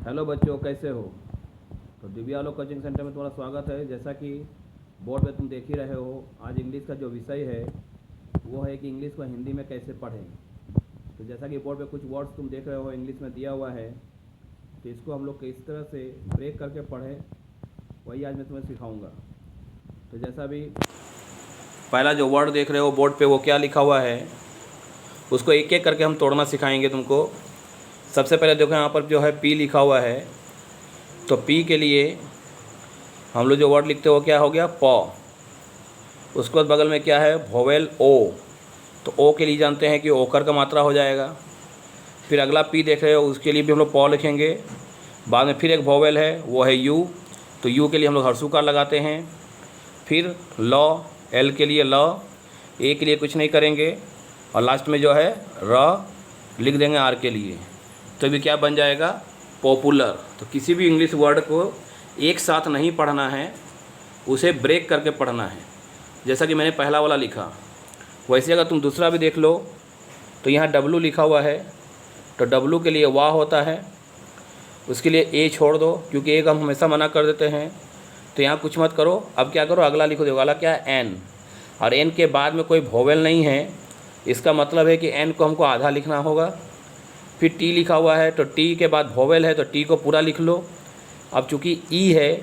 Hello बच्चों, कैसे हो। तो दिव्या आलोक कोचिंग सेंटर में तुम्हारा स्वागत है। जैसा कि बोर्ड पे तुम देख ही रहे हो, आज इंग्लिश का जो विषय है वो है कि इंग्लिश को हिंदी में कैसे पढ़ें। तो जैसा कि बोर्ड पे कुछ वर्ड्स तुम देख रहे हो इंग्लिश में दिया हुआ है, तो इसको हम लोग किस तरह से ब्रेक करके पढ़ें वही आज मैं तुम्हें सिखाऊँगा। तो जैसा भी पहला जो वर्ड देख रहे हो बोर्ड पे वो क्या लिखा हुआ है, उसको एक एक करके हम तोड़ना सिखाएंगे तुमको। सबसे पहले देखो यहाँ पर जो है पी लिखा हुआ है, तो पी के लिए हम लोग जो वर्ड लिखते हो क्या हो गया प। उसके बाद बगल में क्या है वोवेल ओ, तो ओ के लिए जानते हैं कि ओकर का मात्रा हो जाएगा। फिर अगला पी देख रहे हो उसके लिए भी हम लोग प लिखेंगे। बाद में फिर एक वोवेल है वो है यू, तो यू के लिए हम लोग हर्षुकार लगाते हैं। फिर ल, एल के लिए ल, ए के लिए कुछ नहीं करेंगे और लास्ट में जो है र लिख देंगे आर के लिए। तो भी क्या बन जाएगा पॉपुलर। तो किसी भी इंग्लिश वर्ड को एक साथ नहीं पढ़ना है, उसे ब्रेक करके पढ़ना है। जैसा कि मैंने पहला वाला लिखा, वैसे अगर तुम दूसरा भी देख लो तो यहाँ डब्लू लिखा हुआ है, तो डब्लू के लिए वाह होता है, उसके लिए ए छोड़ दो क्योंकि एक हम हमेशा मना कर देते हैं। तो यहाँ कुछ मत करो। अब क्या करो, अगला लिखो। देखो अगला क्या है एन, और एन के बाद में कोई वोवेल नहीं है, इसका मतलब है कि एन को हमको आधा लिखना होगा। फिर टी लिखा हुआ है, तो टी के बाद वोवेल है तो टी को पूरा लिख लो। अब चूँकि ई है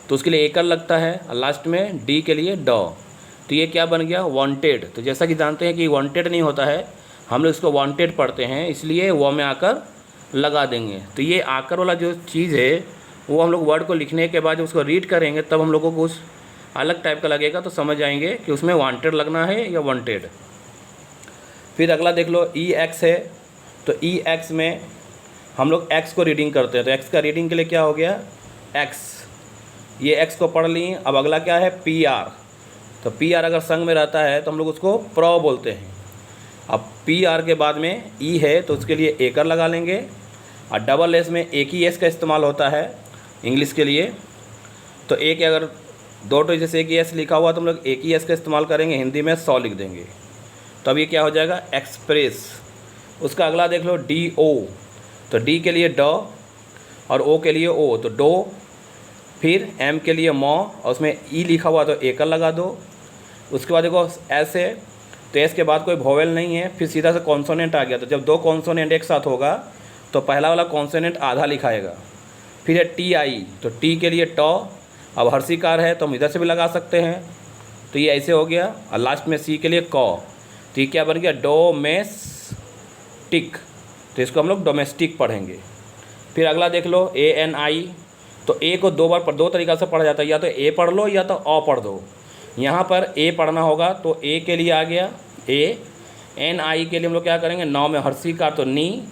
तो उसके लिए एकल लगता है और लास्ट में डी के लिए ड, तो ये क्या बन गया वांटेड। तो जैसा कि जानते हैं कि वांटेड नहीं होता है, हम लोग इसको वांटेड पढ़ते हैं, इसलिए वो में आकर लगा देंगे। तो ये आकर वाला जो चीज़ है वो हम लोग वर्ड को लिखने के बाद जब उसको रीड करेंगे तब हम लोगों को उस अलग टाइप का लगेगा, तो समझ जाएंगे कि उसमें वांटेड लगना है या वांटेड। फिर अगला देख लो ई एक्स है, तो ई एक्स में हम लोग एक्स को रीडिंग करते हैं, तो एक्स का रीडिंग के लिए क्या हो गया एक्स, ये एक्स को पढ़ लिए। अब अगला क्या है पी आर, तो पी आर अगर संग में रहता है तो हम लोग उसको प्रो बोलते हैं। अब पी आर के बाद में ई है तो उसके लिए एकर लगा लेंगे, और डबल एस में एक ही एस का इस्तेमाल होता है इंग्लिश के लिए। तो एक अगर दो तो जैसे एक ही एस लिखा हुआ तो हम लोग एक ही एस का इस्तेमाल करेंगे, हिंदी में 100 लिख देंगे। तो अब ये क्या हो जाएगा एक्सप्रेस। उसका अगला देख लो डी ओ, तो डी के लिए ड और ओ के लिए ओ, तो डो। फिर एम के लिए मॉ, और उसमें ई लिखा हुआ तो एकल लगा दो। उसके बाद देखो एस है, तो एस के बाद कोई वोवेल नहीं है, फिर सीधा से कॉन्सोनेंट आ गया। तो जब दो कॉन्सोनेंट एक साथ होगा तो पहला वाला कॉन्सोनेंट आधा लिखाएगा। फिर है टी आई, तो टी के लिए ट, अब हर्षिकार है तो हम इधर से भी लगा सकते हैं, तो ये ऐसे हो गया। और लास्ट में सी के लिए क, तो ये क्या बन गया डोमेस्टिक, तो इसको हम लोग डोमेस्टिक पढ़ेंगे। फिर अगला देख लो ए एन आई, तो ए को दो तरीक़ा से पढ़ा जाता है, या तो ए पढ़ लो या तो अ पढ़ दो। यहाँ पर ए पढ़ना होगा तो ए के लिए आ गया ए, एन आई के लिए हम लोग क्या करेंगे नौ में हर्षिकार तो नी,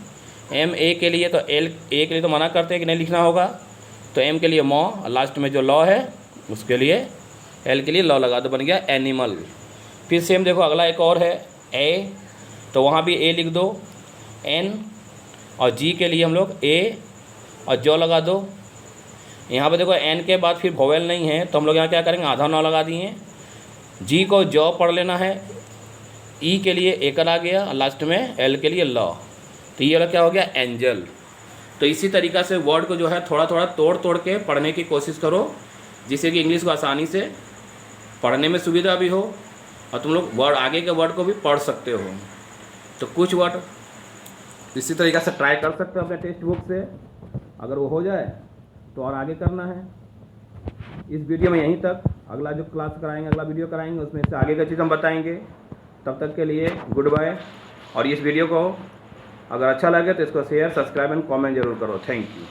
एम ए के लिए तो एल, ए के लिए तो मना करते हैं कि नहीं लिखना होगा, तो एम के लिए मॉ, लास्ट में जो लॉ है उसके लिए एल के लिए लॉ लगा दो, बन गया एनिमल। फिर सेम देखो अगला एक और है ए, तो वहाँ भी ए लिख दो, एन और जी के लिए हम लोग ए और जो लगा दो। यहाँ पे देखो एन के बाद फिर वोवेल नहीं है तो हम लोग यहाँ क्या करेंगे आधा नौ लगा दिए। जी को जॉ पढ़ लेना है, ई के लिए एकल आ गया और लास्ट में एल के लिए लॉ, तो ये वाला क्या हो गया एंजल। तो इसी तरीक़ा से वर्ड को जो है थोड़ा थोड़ा तोड़ के पढ़ने की कोशिश करो, जिससे कि इंग्लिश को आसानी से पढ़ने में सुविधा भी हो और तुम लोग वर्ड आगे के वर्ड को भी पढ़ सकते हो। तो कुछ वर्ड इसी तरीक़ा से ट्राई कर सकते हो अपने टेक्स्ट बुक से, अगर वो हो जाए तो और आगे करना है। इस वीडियो में यहीं तक, अगला जो क्लास कराएंगे, अगला वीडियो कराएंगे उसमें से आगे का चीज़ हम बताएंगे। तब तक के लिए गुड बाय। और इस वीडियो को अगर अच्छा लगे तो इसको शेयर, सब्सक्राइब एंड कमेंट जरूर करो। Thank you.